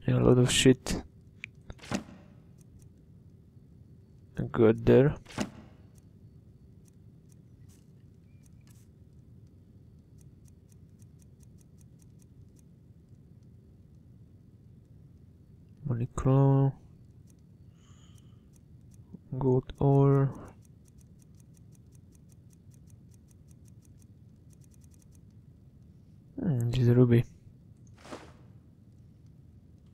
A lot of shit. Good there. Money claw. Gold ore. This is a ruby.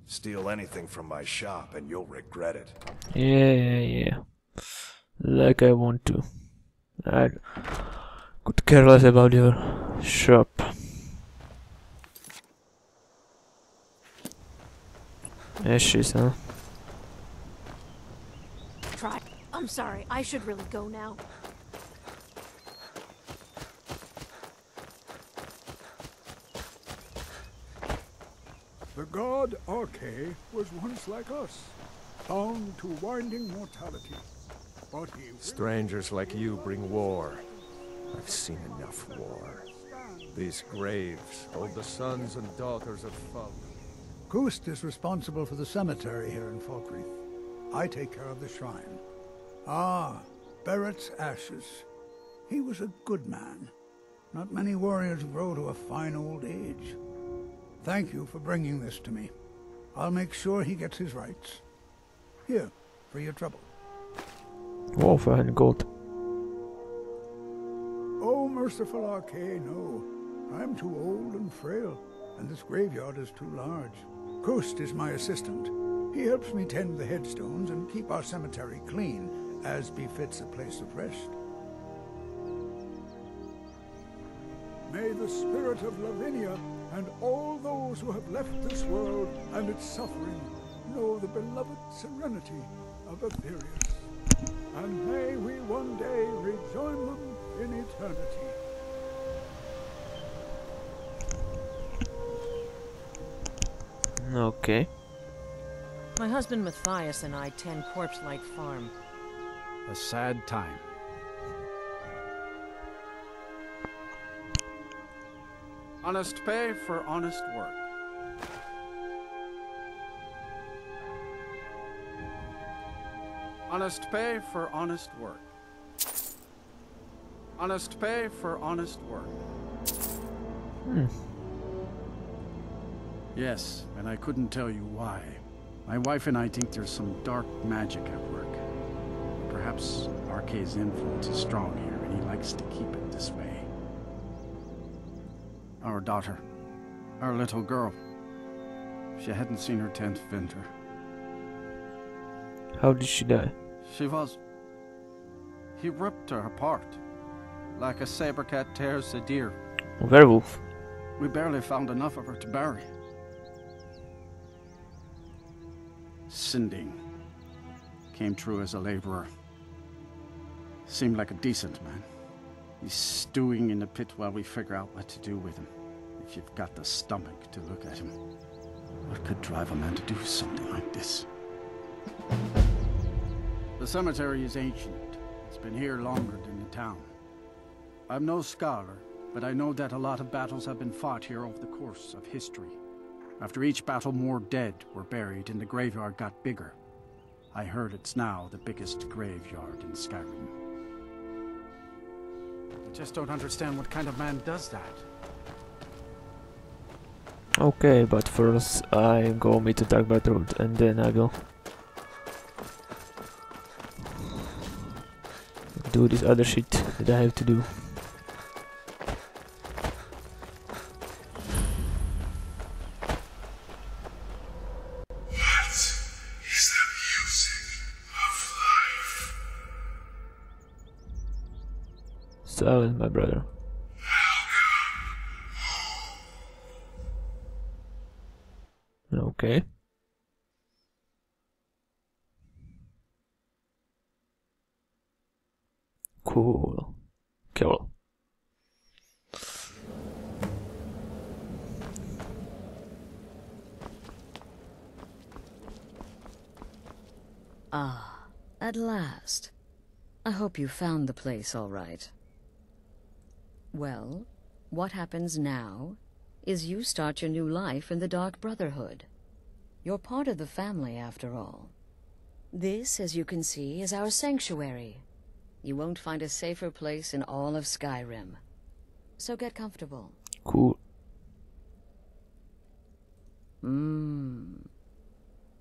Steal anything from my shop and you'll regret it. Yeah. Like I want to. I could care less about your shop. Ashes, huh? Try. I'm sorry. I should really go now. The god Arche was once like us, bound to winding mortality. But he... Strangers like you bring war. I've seen enough war. These graves hold the sons and daughters of Falk. Kust is responsible for the cemetery here in Falkreath. I take care of the shrine. Ah, Barrett's ashes. He was a good man. Not many warriors grow to a fine old age. Thank you for bringing this to me. I'll make sure he gets his rights. Here, for your trouble. Whoa, 500 gold. Oh, merciful Arche, no. I'm too old and frail, and this graveyard is too large. Kust is my assistant. He helps me tend the headstones and keep our cemetery clean, as befits a place of rest. May the spirit of Lavinia and all those who have left this world and its suffering know the beloved serenity of Aetherius. And may we one day rejoin them in eternity. Okay. My husband Matthias and I tend Corpse-like Farm. A sad time. Honest pay for honest work. Honest pay for honest work. Honest pay for honest work. Yes, and I couldn't tell you why. My wife and I think there's some dark magic at work. Perhaps Arche's influence is strong here, and he likes to keep it this way. Our daughter, our little girl, she hadn't seen her 10th winter. How did she die? He ripped her apart, like a saber cat tears a deer. A werewolf. We barely found enough of her to bury. Sinding came through as a laborer. Seemed like a decent man. He's stewing in the pit while we figure out what to do with him. If you've got the stomach to look at him. What could drive a man to do something like this? The cemetery is ancient. It's been here longer than the town. I'm no scholar, but I know that a lot of battles have been fought here over the course of history. After each battle, more dead were buried and the graveyard got bigger. I heard it's now the biggest graveyard in Skyrim. I just don't understand what kind of man does that. Okay, but first I go meet the Dark Brotherhood and then I will do this other shit that I have to do. Silent, my brother. Okay. Cool. Cool. Ah, at last. I hope you found the place all right. Well, what happens now is you start your new life in the Dark Brotherhood. You're part of the family, after all. This, as you can see, is our sanctuary. You won't find a safer place in all of Skyrim. So get comfortable. Cool.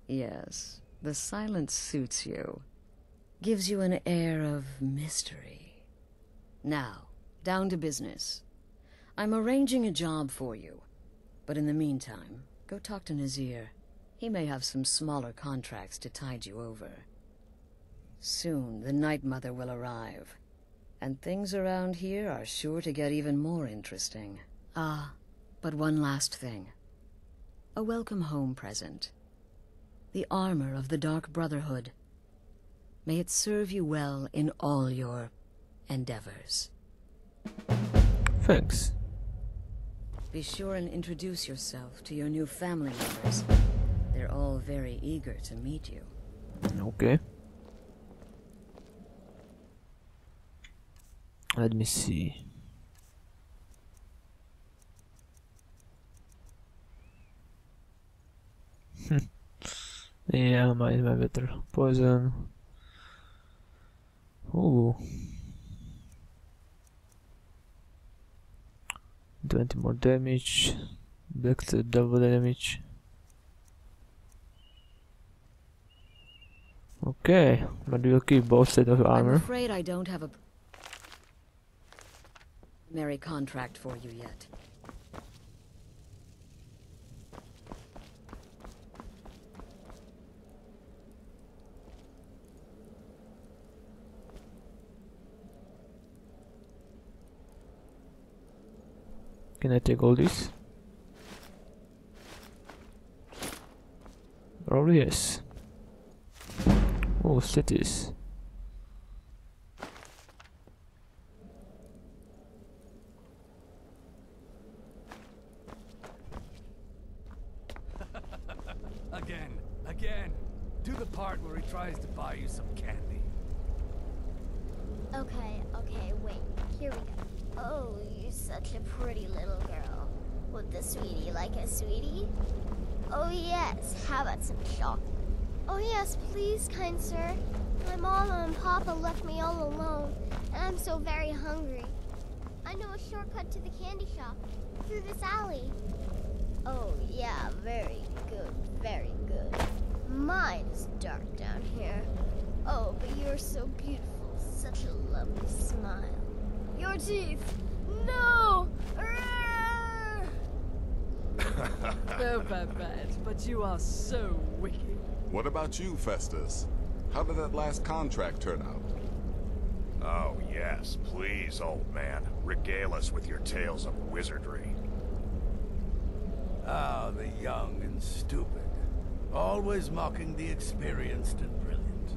Yes, the silence suits you. Gives you an air of mystery. Now, down to business. I'm arranging a job for you. But in the meantime, go talk to Nazir. He may have some smaller contracts to tide you over. Soon, the Night Mother will arrive. And things around here are sure to get even more interesting. Ah, but one last thing. A welcome home present. The armor of the Dark Brotherhood. May it serve you well in all your endeavors. Thanks. Be sure and introduce yourself to your new family members. They're all very eager to meet you. Okay. Let me see. Yeah, my better. Poison. Ooh. 20 more damage. Back to double damage. Okay, but we'll keep both sets of armor. I'm afraid I don't have a primary contract for you yet. Can I take all this? Oh yes. Oh, cities. Again. Do the part where he tries to buy you some candy. Okay, wait. Here we go. Oh, you're such a pretty little girl. Would the sweetie like a sweetie? Oh yes, how about some chocolate? Oh yes, please, kind sir. My mama and papa left me all alone, and I'm so very hungry. I know a shortcut to the candy shop, through this alley. Oh yeah, very good, very good. Mine's dark down here. Oh, but you're so beautiful, such a lovely smile. Your teeth! No! Oh, Babette, but you are so wicked. What about you, Festus? How did that last contract turn out? Oh, yes, please, old man. Regale us with your tales of wizardry. Ah, the young and stupid. Always mocking the experienced and brilliant.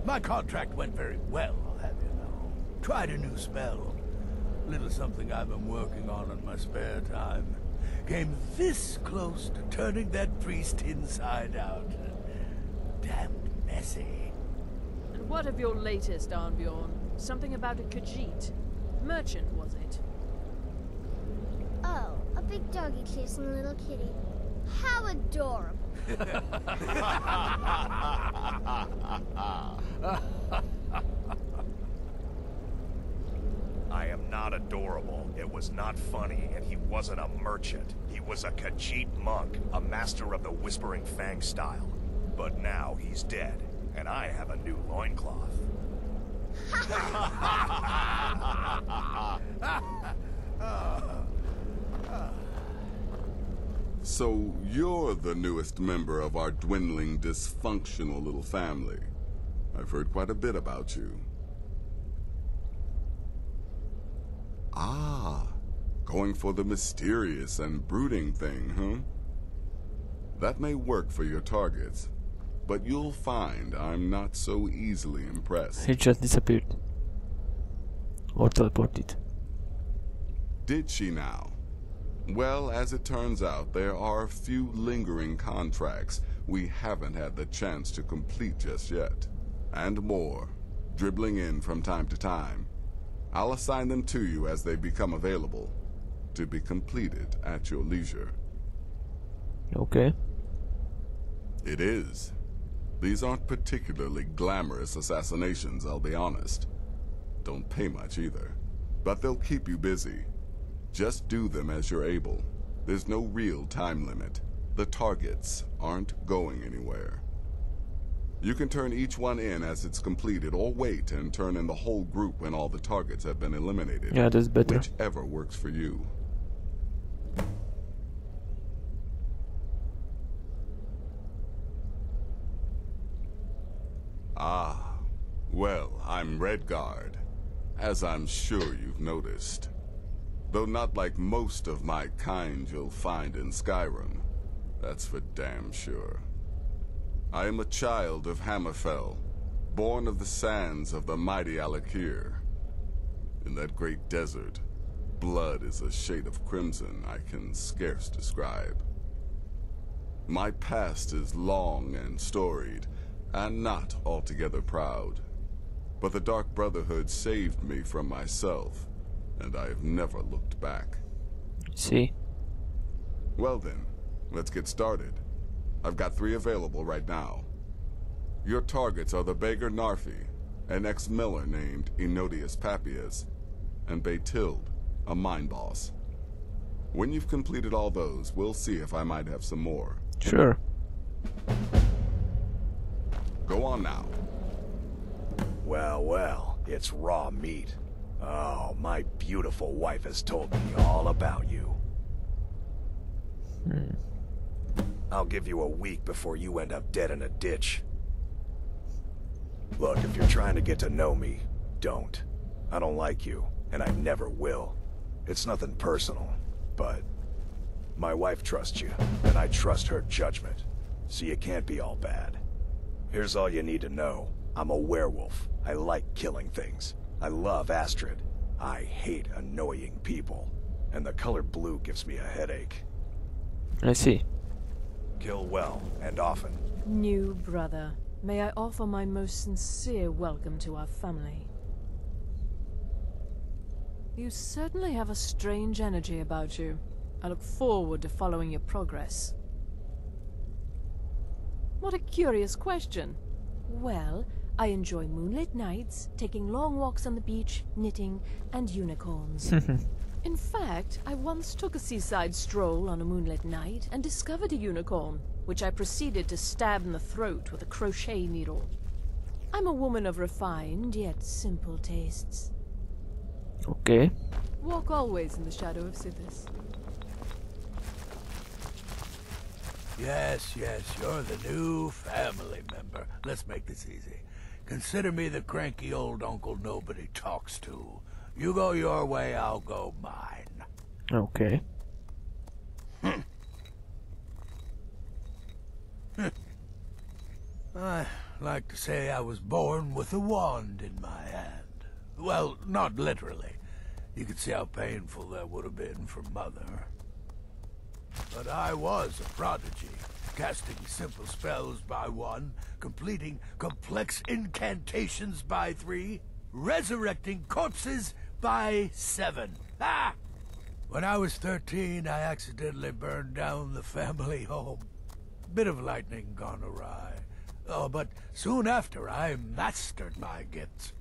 My contract went very well, I'll have you know. Tried a new spell. Little something I've been working on in my spare time. Came this close to turning that priest inside out. Damned messy. And what of your latest, Arnbjorn? Something about a Khajiit. Merchant, was it? Oh, a big doggy chasing a little kitty. How adorable. I am not adorable. It was not funny, and he wasn't a merchant. He was a Khajiit monk, a master of the Whispering Fang style. But now he's dead, and I have a new loincloth. So you're the newest member of our dwindling, dysfunctional little family. I've heard quite a bit about you. Ah, going for the mysterious and brooding thing, huh? That may work for your targets, but you'll find I'm not so easily impressed. He just disappeared. Or teleported. Did she now? Well, as it turns out, there are a few lingering contracts we haven't had the chance to complete just yet. And more, dribbling in from time to time. I'll assign them to you as they become available, to be completed at your leisure. Okay. It is. These aren't particularly glamorous assassinations, I'll be honest. Don't pay much either. But they'll keep you busy. Just do them as you're able. There's no real time limit. The targets aren't going anywhere. You can turn each one in as it's completed, or wait and turn in the whole group when all the targets have been eliminated. Yeah, that's better. Whichever works for you. Ah, well, I'm Redguard, as I'm sure you've noticed. Though not like most of my kind you'll find in Skyrim. That's for damn sure. I am a child of Hammerfell, born of the sands of the mighty Alakir. In that great desert, blood is a shade of crimson I can scarce describe. My past is long and storied, and not altogether proud. But the Dark Brotherhood saved me from myself, and I have never looked back. See? Well then, let's get started. I've got 3 available right now. Your targets are the beggar Narfi, an ex-miller named Enodius Papias, and Baytild, a mine boss. When you've completed all those, we'll see if I might have some more. Sure. Go on now. Well, well, it's raw meat. Oh, my beautiful wife has told me all about you. I'll give you a week before you end up dead in a ditch. Look, if you're trying to get to know me, don't. I don't like you, and I never will. It's nothing personal, but my wife trusts you, and I trust her judgment, so you can't be all bad. Here's all you need to know. I'm a werewolf. I like killing things. I love Astrid. I hate annoying people, and the color blue gives me a headache. I see. Kill well, and often. New brother, may I offer my most sincere welcome to our family. You certainly have a strange energy about you. I look forward to following your progress. What a curious question. Well, I enjoy moonlit nights, taking long walks on the beach, knitting, and unicorns. In fact, I once took a seaside stroll on a moonlit night and discovered a unicorn, which I proceeded to stab in the throat with a crochet needle. I'm a woman of refined yet simple tastes. Okay. Walk always in the shadow of Sithis. Yes, yes, you're the new family member. Let's make this easy. Consider me the cranky old uncle nobody talks to. You go your way, I'll go mine. Okay. I like to say I was born with a wand in my hand. Well, not literally. You could see how painful that would have been for Mother. But I was a prodigy, casting simple spells by 1, completing complex incantations by 3, resurrecting corpses by 7. Ah! When I was 13, I accidentally burned down the family home. Bit of lightning gone awry. Oh, but soon after, I mastered my gifts.